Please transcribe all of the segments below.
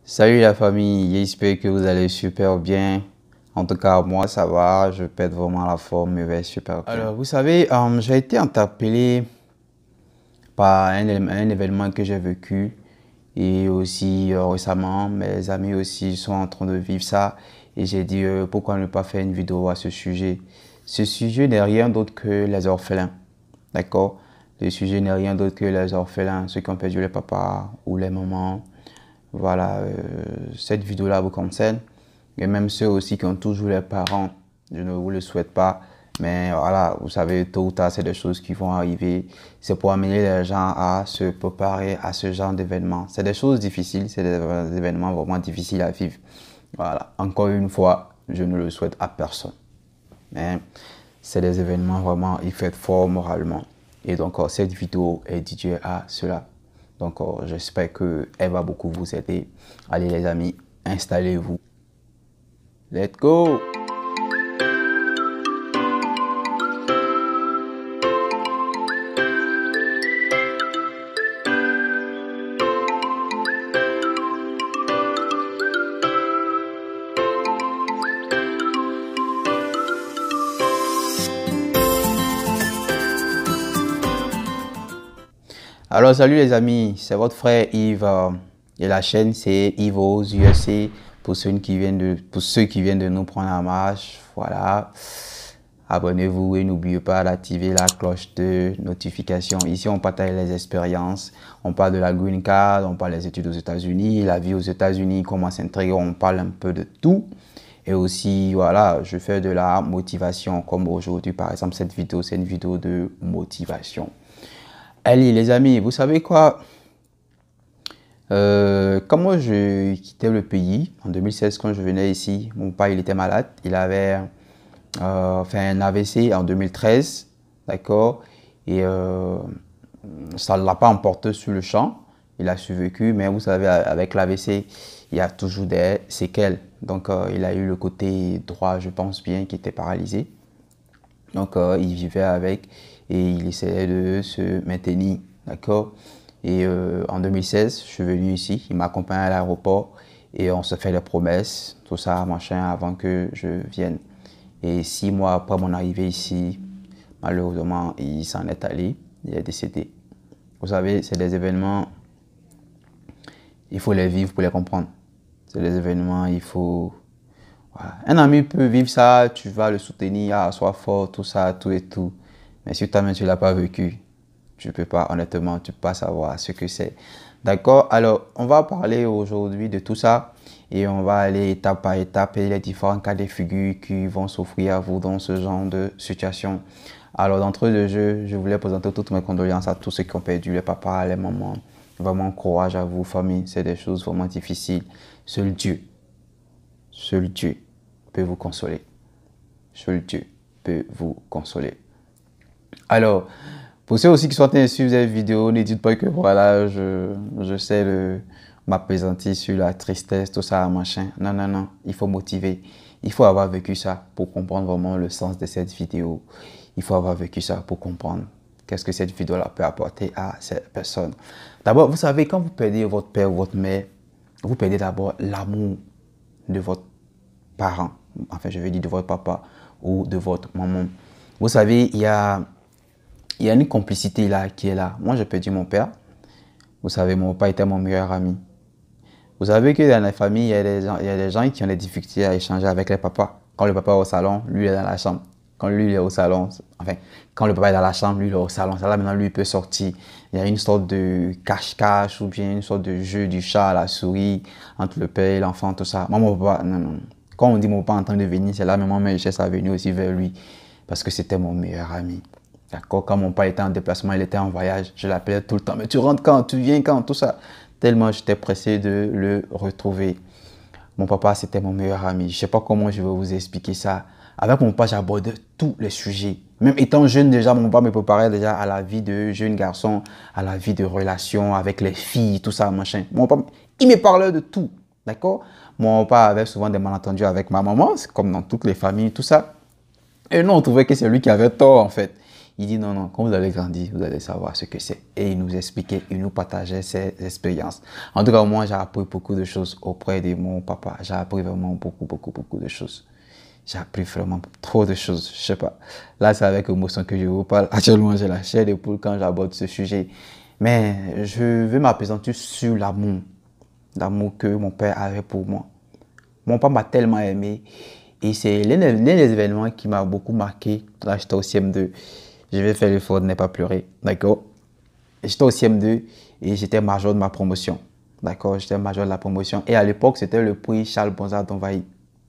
Salut la famille, j'espère que vous allez super bien. En tout cas, moi ça va, je pète vraiment la forme, je vais super bien. Alors, vous savez, j'ai été interpellé par un événement que j'ai vécu et aussi récemment, mes amis aussi sont en train de vivre ça et j'ai dit pourquoi ne pas faire une vidéo à ce sujet. Ce sujet n'est rien d'autre que les orphelins, d'accord? Le sujet n'est rien d'autre que les orphelins, ceux qui ont perdu les papas ou les mamans. Voilà, cette vidéo-là vous concerne. Et même ceux aussi qui ont toujours les parents, je ne vous le souhaite pas. Mais voilà, vous savez, tôt ou tard, c'est des choses qui vont arriver. C'est pour amener les gens à se préparer à ce genre d'événements. C'est des choses difficiles, c'est des événements vraiment difficiles à vivre. Voilà, encore une fois, je ne le souhaite à personne. Mais c'est des événements vraiment, il faut être fort moralement. Et donc, cette vidéo est dédiée à cela. Donc, j'espère qu'elle va beaucoup vous aider. Allez les amis, installez-vous. Let's go! Alors, salut les amis, c'est votre frère Yves et la chaîne c'est Yves USA pour ceux qui viennent de nous prendre en marche. Voilà, abonnez-vous et n'oubliez pas d'activer la cloche de notification. Ici, on partage les expériences, on parle de la green card, on parle des études aux États-Unis, la vie aux États-Unis, comment s'intégrer, on parle un peu de tout. Et aussi, voilà, je fais de la motivation comme aujourd'hui, par exemple, cette vidéo, c'est une vidéo de motivation. Allez les amis, vous savez quoi? Quand moi je quittais le pays, en 2016 quand je venais ici, mon père il était malade, il avait fait un AVC en 2013, d'accord? Et ça ne l'a pas emporté sur le champ, il a survécu, mais vous savez avec l'AVC, il y a toujours des séquelles. Donc il a eu le côté droit, je pense bien, qui était paralysé. Donc, il vivait avec et il essayait de se maintenir, d'accord? Et en 2016, je suis venu ici, il m'a accompagné à l'aéroport et on se fait des promesses, tout ça, machin, avant que je vienne. Et 6 mois après mon arrivée ici, malheureusement, il s'en est allé, il est décédé. Vous savez, c'est des événements, il faut les vivre pour les comprendre. C'est des événements, il faut... Voilà. Un ami peut vivre ça, tu vas le soutenir, ah, sois fort, tout ça, tout et tout. Mais si toi-même tu ne l'as pas vécu, tu ne peux pas, honnêtement, tu ne peux pas savoir ce que c'est. D'accord? Alors, on va parler aujourd'hui de tout ça et on va aller étape par étape et les différents cas de figure qui vont s'offrir à vous dans ce genre de situation. Alors, d'entrée de jeu, je voulais présenter toutes mes condoléances à tous ceux qui ont perdu les papas, les mamans. Vraiment, courage à vous, famille. C'est des choses vraiment difficiles. Seul Dieu peut vous consoler. Seul Dieu peut vous consoler. Alors, pour ceux aussi qui sont en train de suivre cette vidéo, ne dites pas que voilà, je sais m'apaisantir sur la tristesse, tout ça, machin. Non, non, non, il faut motiver. Il faut avoir vécu ça pour comprendre vraiment le sens de cette vidéo. Il faut avoir vécu ça pour comprendre qu'est-ce que cette vidéo-là peut apporter à cette personne. D'abord, vous savez, quand vous perdez votre père ou votre mère, vous perdez d'abord l'amour de votre parent, enfin je veux dire de votre papa ou de votre maman. Vous savez, il y a une complicité là qui est là. Moi, j'ai perdu mon père. Vous savez, mon papa était mon meilleur ami. Vous savez que dans la famille, il y a des gens qui ont des difficultés à échanger avec les papas. Quand le papa est au salon, lui est dans la chambre. Quand lui est au salon, enfin, quand le papa est dans la chambre, lui il est au salon. Ça là, maintenant, lui il peut sortir. Il y a une sorte de cache-cache ou bien une sorte de jeu du chat à la souris entre le père et l'enfant, tout ça. Moi, mon papa, non, non. Quand on dit mon papa en train de venir, c'est là, mais moi, je cherche à venir aussi vers lui parce que c'était mon meilleur ami. D'accord? Quand mon père était en déplacement, il était en voyage, je l'appelais tout le temps. Mais tu rentres quand? Tu viens quand? Tout ça. Tellement j'étais pressé de le retrouver. Mon papa, c'était mon meilleur ami. Je ne sais pas comment je vais vous expliquer ça. Avec mon papa, j'abordais tous les sujets. Même étant jeune déjà, mon papa me préparait déjà à la vie de jeune garçon, à la vie de relation avec les filles, tout ça, machin. Mon papa, il me parlait de tout. D'accord? Mon papa avait souvent des malentendus avec ma maman, c'est comme dans toutes les familles, tout ça. Et nous, on trouvait que c'est lui qui avait tort, en fait. Il dit non, non, quand vous allez grandir, vous allez savoir ce que c'est. Et il nous expliquait, il nous partageait ses expériences. En tout cas, moi, j'ai appris beaucoup de choses auprès de mon papa. J'ai appris vraiment beaucoup de choses. J'ai appris vraiment trop de choses, je sais pas. Là, c'est avec émotion que je vous parle. Actuellement, j'ai la chair de poule quand j'aborde ce sujet. Mais je veux m'appesantir sur l'amour que mon père avait pour moi. Mon père m'a tellement aimé. Et c'est l'un des événements qui m'a beaucoup marqué. Là, j'étais au CM2. Je vais faire l'effort de ne pas pleurer, d'accord? J'étais au CM2 et j'étais major de ma promotion. D'accord, j'étais major de la promotion. Et à l'époque, c'était le prix Charles Bonza d'Envahi.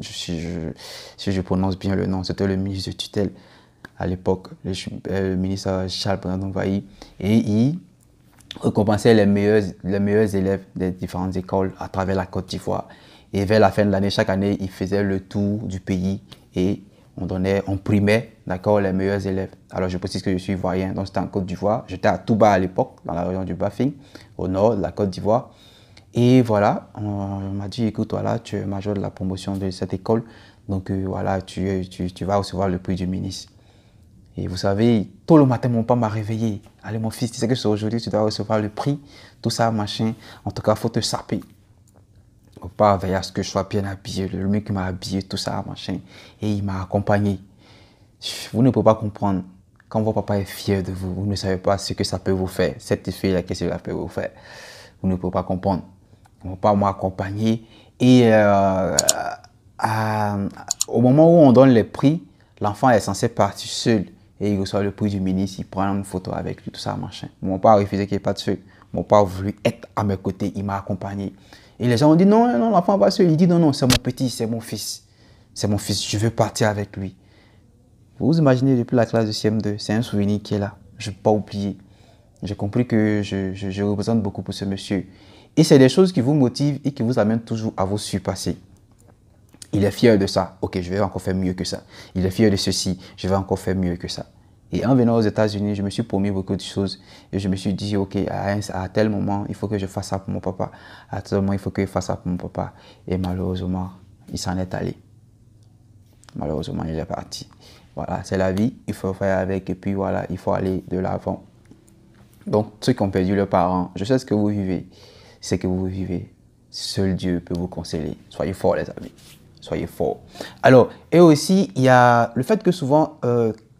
Si je prononce bien le nom, c'était le ministre de tutelle à l'époque, le ministre Charles Bonza d'Envahi. Et il récompensait les meilleurs élèves des différentes écoles à travers la Côte d'Ivoire. Et vers la fin de l'année, chaque année, il faisait le tour du pays et on primait, d'accord, les meilleurs élèves. Alors, je précise que je suis ivoirien, donc c'était en Côte d'Ivoire. J'étais à Touba à l'époque, dans la région du Bafing, au nord de la Côte d'Ivoire. Et voilà, on m'a dit, écoute, voilà, tu es major de la promotion de cette école, donc voilà, tu vas recevoir le prix du ministre. Et vous savez, tôt le matin, mon père m'a réveillé. Allez, mon fils, tu sais que c'est aujourd'hui, tu dois recevoir le prix, tout ça, machin. En tout cas, il faut te saper. Mon père veille à ce que je sois bien habillé. Le mec qui m'a habillé, tout ça, machin. Et il m'a accompagné. Vous ne pouvez pas comprendre. Quand votre papa est fier de vous, vous ne savez pas ce que ça peut vous faire. Cet effet-là, qu'est-ce que ça peut vous faire. Vous ne pouvez pas comprendre. Mon père m'a accompagné. Et au moment où on donne les prix, l'enfant est censé partir seul. Et il reçoit le prix du ministre, il prend une photo avec lui, tout ça, machin. Mon père a refusé qu'il n'y ait pas de seul. Mon père a voulu être à mes côtés, il m'a accompagné. Et les gens ont dit non, non, l'enfant va seul. Il dit non, non, c'est mon petit, c'est mon fils. C'est mon fils, je veux partir avec lui. Vous imaginez depuis la classe de CM2, c'est un souvenir qui est là. Je ne peux pas oublier. J'ai compris que je représente beaucoup pour ce monsieur. Et c'est des choses qui vous motivent et qui vous amènent toujours à vous surpasser. Il est fier de ça. Ok, je vais encore faire mieux que ça. Il est fier de ceci. Je vais encore faire mieux que ça. Et en venant aux États-Unis, je me suis promis beaucoup de choses. Et je me suis dit, ok, à tel moment, il faut que je fasse ça pour mon papa. À tel moment, il faut que je fasse ça pour mon papa. Et malheureusement, il s'en est allé. Malheureusement, il est parti. Voilà, c'est la vie. Il faut faire avec. Et puis voilà, il faut aller de l'avant. Donc, ceux qui ont perdu leurs parents, je sais ce que vous vivez. C'est que vous vivez. Seul Dieu peut vous consoler. Soyez forts, les amis. Soyez forts. Alors, et aussi, il y a le fait que souvent,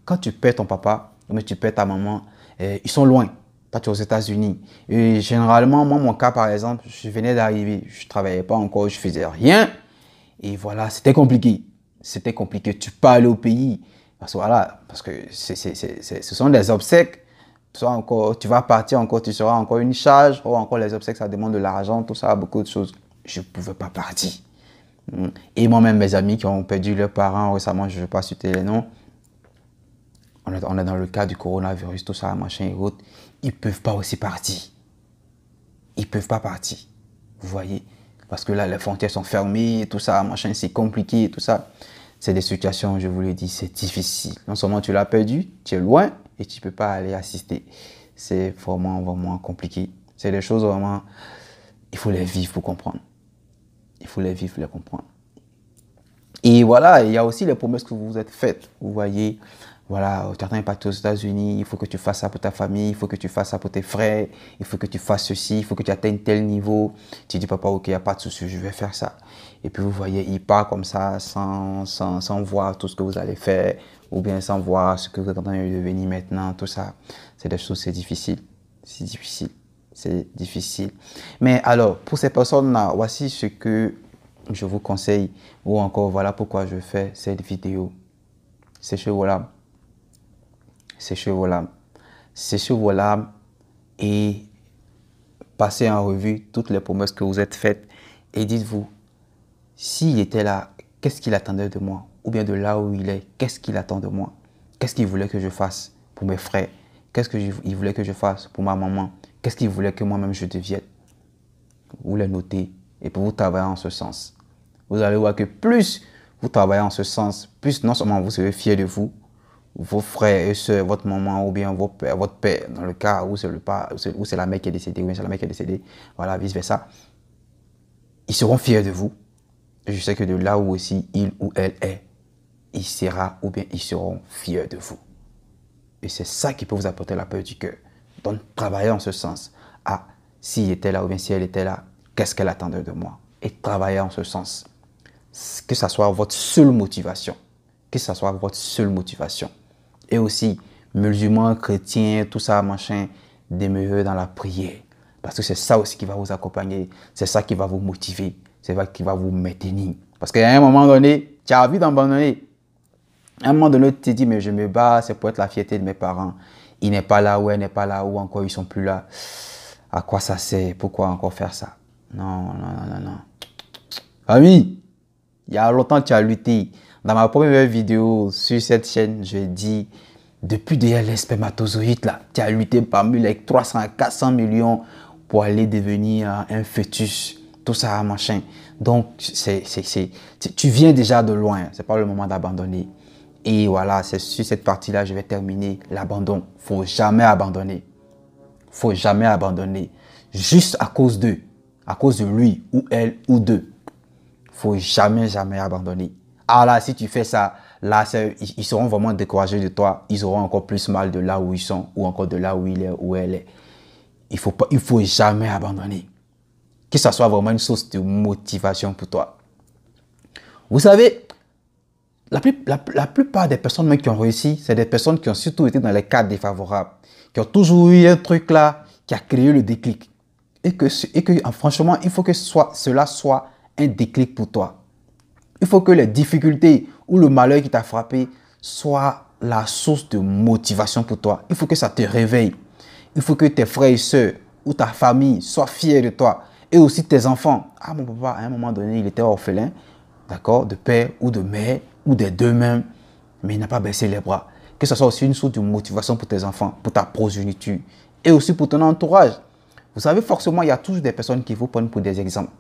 quand tu perds ton papa, mais tu perds ta maman, ils sont loin. Toi, tu es aux États-Unis. Et généralement, moi, mon cas, par exemple, je venais d'arriver. Je ne travaillais pas encore, je faisais rien. Et voilà, c'était compliqué. C'était compliqué. Tu peux aller au pays. Parce que voilà, parce que ce sont des obsèques. Tu vas partir encore, tu seras encore une charge. Ou encore les obsèques, ça demande de l'argent, tout ça, beaucoup de choses. Je ne pouvais pas partir. Et moi-même, mes amis qui ont perdu leurs parents récemment, je ne vais pas citer les noms, on est dans le cas du coronavirus, tout ça, machin et autres, ils ne peuvent pas aussi partir. Ils ne peuvent pas partir. Vous voyez? Parce que là, les frontières sont fermées, tout ça, machin, c'est compliqué, tout ça. C'est des situations, je vous le dis, c'est difficile. Non seulement tu l'as perdu, tu es loin et tu ne peux pas aller assister. C'est vraiment compliqué. C'est des choses vraiment, il faut les vivre pour comprendre. Il faut les vivre, les comprendre. Et voilà, il y a aussi les promesses que vous vous êtes faites. Vous voyez, voilà, tu es parti aux États-Unis, il faut que tu fasses ça pour ta famille, il faut que tu fasses ça pour tes frères, il faut que tu fasses ceci, il faut que tu atteignes tel niveau. Tu dis, papa, ok, il n'y a pas de souci, je vais faire ça. Et puis vous voyez, il part comme ça, sans voir tout ce que vous allez faire, ou bien sans voir ce que vous êtes en train de devenir maintenant, tout ça. C'est des choses, c'est difficile. C'est difficile. C'est difficile. Mais alors, pour ces personnes-là, voici ce que je vous conseille, ou encore voilà pourquoi je fais cette vidéo. Séchez vos larmes. Séchez vos larmes. Séchez vos larmes et passez en revue toutes les promesses que vous êtes faites et dites-vous, s'il était là, qu'est-ce qu'il attendait de moi? Ou bien de là où il est, qu'est-ce qu'il attend de moi? Qu'est-ce qu'il voulait que je fasse pour mes frères? Qu'est-ce qu'il voulait que je fasse pour ma maman? Qu'est-ce qu'il voulait que moi-même je devienne? Vous les notez et puis vous travaillez en ce sens. Vous allez voir que plus vous travaillez en ce sens, plus non seulement vous serez fiers de vous, vos frères et soeurs, votre maman ou bien votre père, dans le cas où c'est la mère qui est décédée ou bien c'est la mère qui est décédée, voilà, vice versa, ils seront fiers de vous. Et je sais que de là où aussi il ou elle est, il sera ou bien ils seront fiers de vous. Et c'est ça qui peut vous apporter la paix du cœur. Donc, travaillez en ce sens. Ah, s'il était là ou bien si elle était là, qu'est-ce qu'elle attendait de moi? Et travaillez en ce sens. Que ça soit votre seule motivation. Que ça soit votre seule motivation. Et aussi, musulmans, chrétiens, tout ça, machin, demeurez dans la prière. Parce que c'est ça aussi qui va vous accompagner. C'est ça qui va vous motiver. C'est ça qui va vous maintenir. Parce qu'à un moment donné, tu as envie d'abandonner. À un moment donné, tu te dis, mais je me bats, c'est pour être la fierté de mes parents. Il n'est pas là ou elle n'est pas là ou encore ils ne sont plus là. À quoi ça sert? Pourquoi encore faire ça? Non, non, non, non, non. Ami, il y a longtemps que tu as lutté. Dans ma première vidéo sur cette chaîne, je dis, depuis derrière les spermatozoïdes, là, tu as lutté parmi les 300 à 400 millions pour aller devenir un fœtus. Tout ça, machin. Donc, tu viens déjà de loin. Ce n'est pas le moment d'abandonner. Et voilà, c'est sur cette partie-là, je vais terminer l'abandon. Il ne faut jamais abandonner. Il ne faut jamais abandonner. Juste à cause d'eux. À cause de lui ou elle ou d'eux. Il ne faut jamais, jamais abandonner. Ah là, si tu fais ça, là, ils seront vraiment découragés de toi. Ils auront encore plus mal de là où ils sont ou encore de là où il est ou elle est. Il faut jamais abandonner. Que ça soit vraiment une source de motivation pour toi. Vous savez, la plupart des personnes même qui ont réussi, c'est des personnes qui ont surtout été dans les cadres défavorables, qui ont toujours eu un truc là qui a créé le déclic. Et que franchement, il faut que cela soit un déclic pour toi. Il faut que les difficultés ou le malheur qui t'a frappé soit la source de motivation pour toi. Il faut que ça te réveille. Il faut que tes frères et sœurs ou ta famille soient fiers de toi. Et aussi tes enfants. Ah, mon papa, à un moment donné, il était orphelin, d'accord, de père ou de mère, ou des deux mêmes, mais il n'a pas baissé les bras. Que ce soit aussi une source de motivation pour tes enfants, pour ta progéniture, et aussi pour ton entourage. Vous savez, forcément, il y a toujours des personnes qui vous prennent pour des exemples.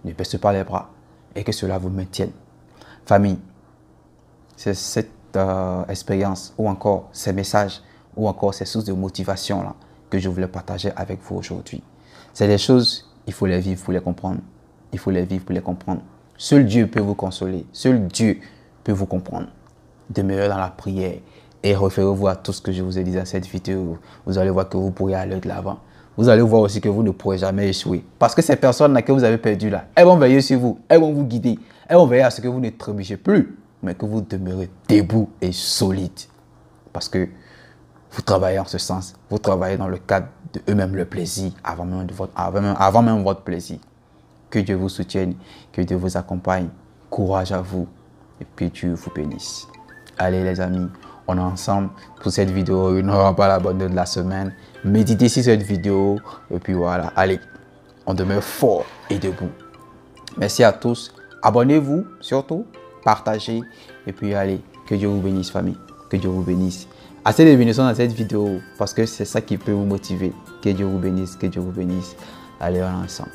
Ne baissez pas les bras, et que cela vous maintienne. Famille, c'est cette expérience, ou encore ces messages, ou encore ces sources de motivation-là, que je voulais partager avec vous aujourd'hui. C'est des choses, il faut les vivre pour les comprendre. Il faut les vivre pour les comprendre. Seul Dieu peut vous consoler. Seul Dieu peut vous comprendre. Demeurez dans la prière et référez-vous à tout ce que je vous ai dit dans cette vidéo. Vous allez voir que vous pourrez aller de l'avant. Vous allez voir aussi que vous ne pourrez jamais échouer. Parce que ces personnes-là que vous avez perdues là, elles vont veiller sur vous. Elles vont vous guider. Elles vont veiller à ce que vous ne trébuchez plus, mais que vous demeurez debout et solide. Parce que vous travaillez en ce sens. Vous travaillez dans le cadre de eux-mêmes le plaisir, avant même votre plaisir. Que Dieu vous soutienne, que Dieu vous accompagne. Courage à vous et que Dieu vous bénisse. Allez les amis, on est ensemble pour cette vidéo. Il n'aura pas la bonne de la semaine. Méditez sur cette vidéo et puis voilà. Allez, on demeure fort et debout. Merci à tous. Abonnez-vous surtout, partagez et puis allez, que Dieu vous bénisse famille. Que Dieu vous bénisse. Assez de bénédictions dans cette vidéo parce que c'est ça qui peut vous motiver. Que Dieu vous bénisse, que Dieu vous bénisse. Allez, on est ensemble.